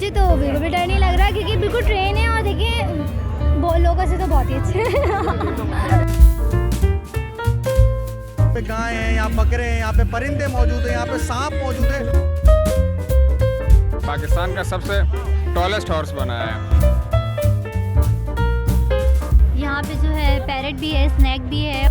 मुझे तो बिल्कुल भी डर नहीं लग रहा क्योंकि बिल्कुल ट्रेन है और देखिए लोगों से तो बहुत ही अच्छे हैं। पे गाय हैं, यहाँ बकरे हैं, यहाँ पे परिंदे मौजूद हैं, यहाँ पे सांप मौजूद है। पाकिस्तान का सबसे टॉलेस्ट हॉर्स बनाया है। यहाँ पे जो है पैरेट भी है, स्नैक भी है।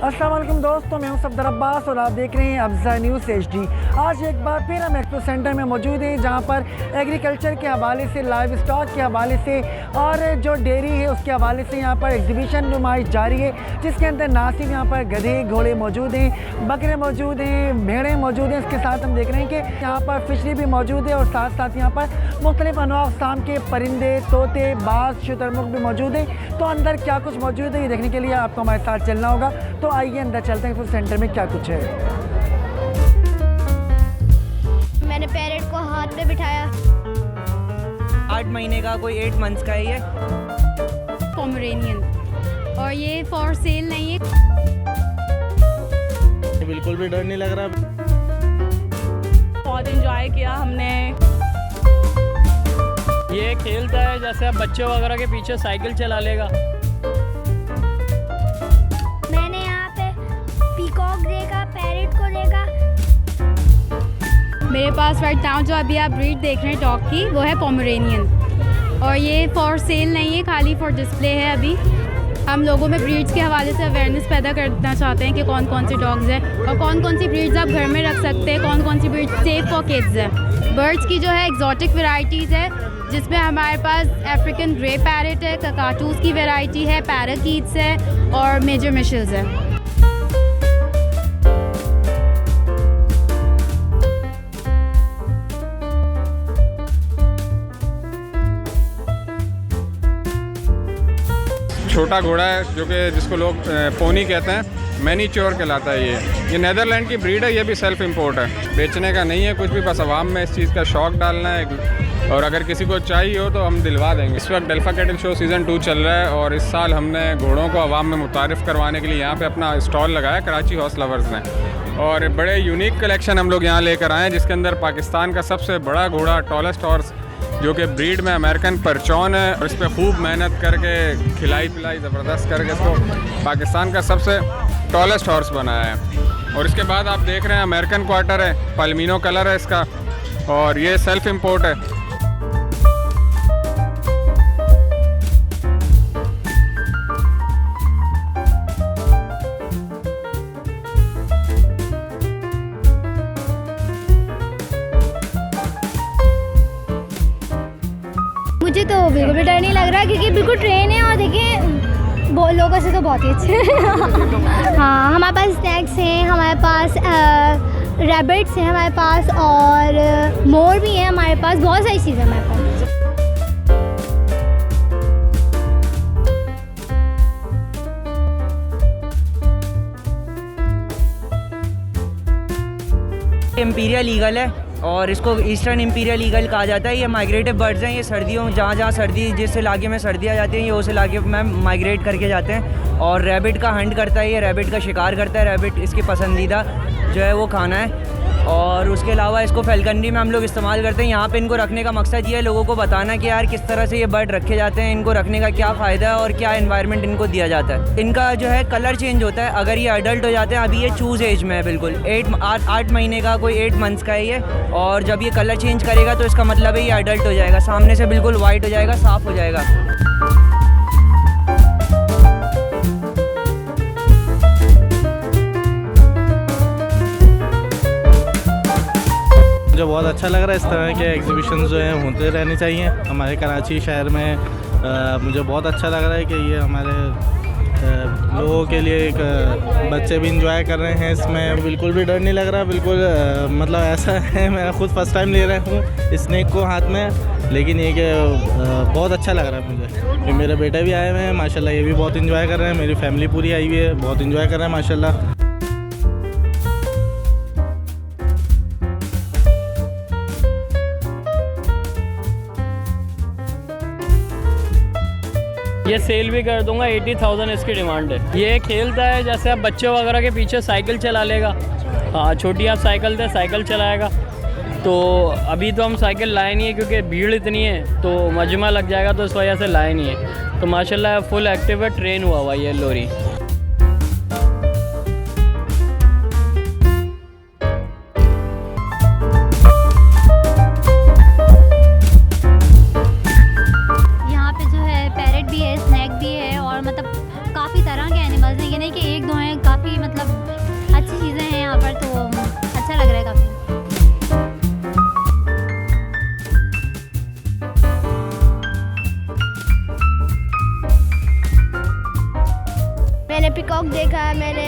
अस्सलाम वालेकुम दोस्तों, मैं हूं सफदर अब्बास और आप देख रहे हैं अफज़ा न्यूज़ HD। आज एक बार फिर हम एक्सपो सेंटर में मौजूद हैं जहां पर एग्रीकल्चर के हवाले से, लाइव स्टॉक के हवाले से और जो डेयरी है उसके हवाले से यहां पर एग्जीबिशन नुमाइश जारी है, जिसके अंदर ना सिर्फ यहां पर गधे घोड़े मौजूद हैं, बकरे मौजूद हैं, भेड़ें मौजूद हैं। इसके साथ हम देख रहे हैं कि यहाँ पर फिशरी भी मौजूद है और साथ साथ यहाँ पर मुख्तलिफ अनवाअ अक़साम के परिंदे, तोते, बाज़, शुतुरमुर्ग भी मौजूद हैं। तो अंदर क्या कुछ मौजूद है ये देखने के लिए आपको हमारे साथ चलना होगा। तो आइए अंदर चलते हैं, फिर सेंटर में क्या कुछ है। मैंने पैरेट को हाथ पे बिठाया। 8 महीने का, कोई 8 मंथ्स का है ये। पोमेरेनियन, और ये फॉर सेल नहीं है। बिल्कुल भी डर नहीं लग रहा। बहुत इंजॉय किया हमने। ये खेलता है जैसे आप बच्चे वगैरह के पीछे साइकिल चला लेगा। मैंने यहाँ पे पीकॉक देखा, पैरेट को देखा। मेरे पास राइट नाउ जो अभी आप ब्रीड देख रहे हैं डॉग की, वो है पोमेरेनियन, और ये फॉर सेल नहीं है, खाली फॉर डिस्प्ले है। अभी हम लोगों में ब्रीड्स के हवाले से अवेयरनेस पैदा करना चाहते हैं कि कौन कौन सी डॉग्स हैं और कौन कौन सी ब्रीड्स आप घर में रख सकते हैं, कौन कौन सी ब्रीड सेफ फॉर किड्स है। बर्ड्स की जो है एक्जॉटिक वेराइटीज़ है, जिसमें हमारे पास अफ्रीकन ग्रे पैरेट है, ककाटूस की वैरायटी है, पैराकीट्स है और मेजर मिशल्स है। छोटा घोड़ा है जो कि जिसको लोग पोनी कहते हैं, मैनीच्योर कहलाता है। ये नीदरलैंड की ब्रीड है, ये भी सेल्फ इंपोर्ट है, बेचने का नहीं है कुछ भी, बस आवाम में इस चीज़ का शौक डालना है। और अगर किसी को चाहिए हो तो हम दिलवा देंगे। इस वक्त डेल्फा कैटल शो सीज़न 2 चल रहा है और इस साल हमने घोड़ों को आवाम में मुतारिफ़ करवाने के लिए यहाँ पे अपना स्टॉल लगाया कराची हॉर्स लवर्स ने, और बड़े यूनिक कलेक्शन हम लोग यहाँ लेकर आए हैं, जिसके अंदर पाकिस्तान का सबसे बड़ा घोड़ा टॉलेस्ट हॉर्स जो कि ब्रीड में अमेरिकन परचौन है, और इस पर खूब मेहनत करके खिलाई पिलाई ज़बरदस्त करके इसको पाकिस्तान का सबसे टॉलेस्ट हॉर्स बनाया है। और इसके बाद आप देख रहे हैं अमेरिकन क्वार्टर है, पल्मिनो कलर है इसका, और ये सेल्फ इम्पोर्ट है। मुझे तो बिल्कुल भी डर नहीं लग रहा क्योंकि बिल्कुल ट्रेन है और देखिए लोगों से तो बहुत ही अच्छे हैं। हाँ, हमारे पास स्नैक्स हैं, हमारे पास रैबिट्स हैं हमारे पास, और मोर भी हैं हमारे पास, बहुत सारी चीज़ें हमारे पास। इम्पीरियल ईगल है और इसको ईस्टर्न इम्पीरियल ईगल कहा जाता है। ये माइग्रेटिव बर्ड्स हैं। ये सर्दियों, जहाँ जहाँ सर्दी, जिस इलाके में सर्दियाँ जाती हैं, ये उस इलाके में माइग्रेट करके जाते हैं। और रैबिट का हंट करता है, ये रैबिट का शिकार करता है। रैबिट इसकी पसंदीदा जो है वो खाना है। और उसके अलावा इसको फैल्कनरी में हम लोग इस्तेमाल करते हैं। यहाँ पे इनको रखने का मकसद ये है लोगों को बताना कि यार किस तरह से ये बर्ड रखे जाते हैं, इनको रखने का क्या फ़ायदा है और क्या एनवायरनमेंट इनको दिया जाता है। इनका जो है कलर चेंज होता है अगर ये अडल्ट हो जाते हैं। अभी ये चूज़ एज में है, बिल्कुल 8 महीने का, कोई 8 मंथ्स का है ये। और जब ये कलर चेंज करेगा तो इसका मतलब है ये अडल्ट हो जाएगा, सामने से बिल्कुल वाइट हो जाएगा, साफ़ हो जाएगा। मुझे बहुत अच्छा लग रहा है। इस तरह के एग्जीबिशन जो हैं होते रहने चाहिए हमारे कराची शहर में। मुझे बहुत अच्छा लग रहा है कि ये हमारे लोगों के लिए एक बच्चे भी इंजॉय कर रहे हैं इसमें। बिल्कुल भी डर नहीं लग रहा, बिल्कुल मतलब ऐसा है, मैं खुद फर्स्ट टाइम ले रहा हूँ स्नेक को हाथ में, लेकिन ये कि बहुत अच्छा लग रहा है मुझे। मेरे बेटे भी आए हुए हैं माशाल्लाह, ये भी बहुत इंजॉय कर रहे हैं। मेरी फैमिली पूरी आई हुई है, बहुत इंजॉय कर रहे हैं माशाल्लाह। ये सेल भी कर दूंगा, 80,000 इसकी डिमांड है। ये खेलता है जैसे आप बच्चे वगैरह के पीछे साइकिल चला लेगा। हाँ, छोटी आप साइकिल थे, साइकिल चलाएगा। तो अभी तो हम साइकिल लाए नहीं है क्योंकि भीड़ इतनी है तो मजमा लग जाएगा, तो इस वजह से लाए नहीं है। तो माशाल्लाह फुल एक्टिव है, ट्रेन हुआ हुआ ये लोरी। यहाँ पे जो है पैरेट भी है, स्नैक भी है और मतलब काफ़ी तरह के एनिमल्स हैं। ये नहीं कि एक दो हैं, काफ़ी मतलब अच्छी चीज़ें हैं यहाँ पर, तो अच्छा लग रहा है काफ़ी। मैंने पिकॉक देखा, मैंने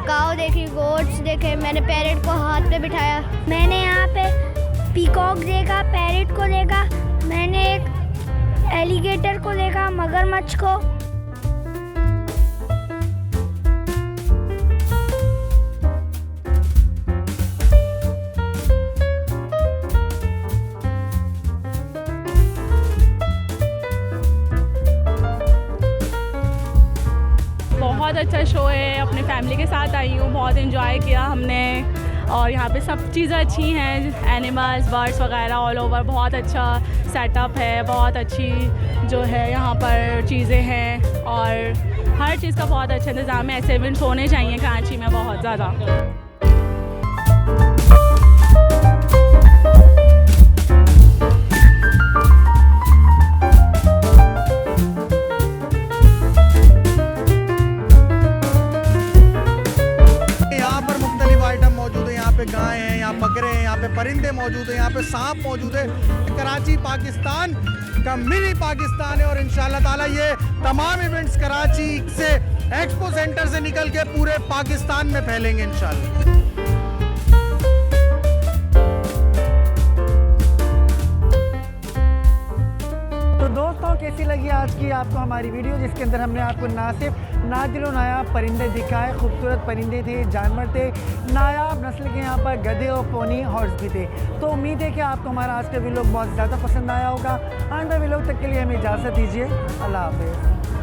काऊ देखी, गोट्स देखे, मैंने पैरेट को हाथ पे बिठाया। मैंने यहाँ पे पीकॉक देखा, पैरेट को देखा, मैंने एक एलिगेटर को देखा, मगरमच्छ को। बहुत अच्छा शो है, अपने फैमिली के साथ आई हूँ, बहुत एंजॉय किया हमने। और यहाँ पे सब चीज़ें अच्छी हैं, एनिमल्स, बर्ड्स वगैरह ऑल ओवर। बहुत अच्छा सेटअप है, बहुत अच्छी जो है यहाँ पर चीज़ें हैं और हर चीज़ का बहुत अच्छा इंतज़ाम है। ऐसे इवेंट्स होने चाहिए कराची में बहुत ज़्यादा। गाय हैं, यहाँ बकरे हैं, यहाँ पे परिंदे मौजूद हैं, यहाँ पे सांप मौजूद है। कराची पाकिस्तान का मिनी पाकिस्तान है और इंशाल्लाह ताला ये तमाम इवेंट्स कराची से एक्सपो सेंटर से निकल के पूरे पाकिस्तान में फैलेंगे इंशाल्लाह। तो दोस्तों, कैसी लगी आज की आपको हमारी वीडियो, जिसके अंदर हमने आपको ना सिर्फ नादिर और नायाब परिंदे दिखाए, खूबसूरत परिंदे थे, जानवर थे, नायाब नस्ल के यहाँ पर गधे और पोनी हॉर्स भी थे। तो उम्मीद है कि आपको हमारा आज का व्लॉग बहुत ज़्यादा पसंद आया होगा। आइंदा व्लॉग तक के लिए हमें इजाज़त दीजिए। अल्लाह हाफ़िज़।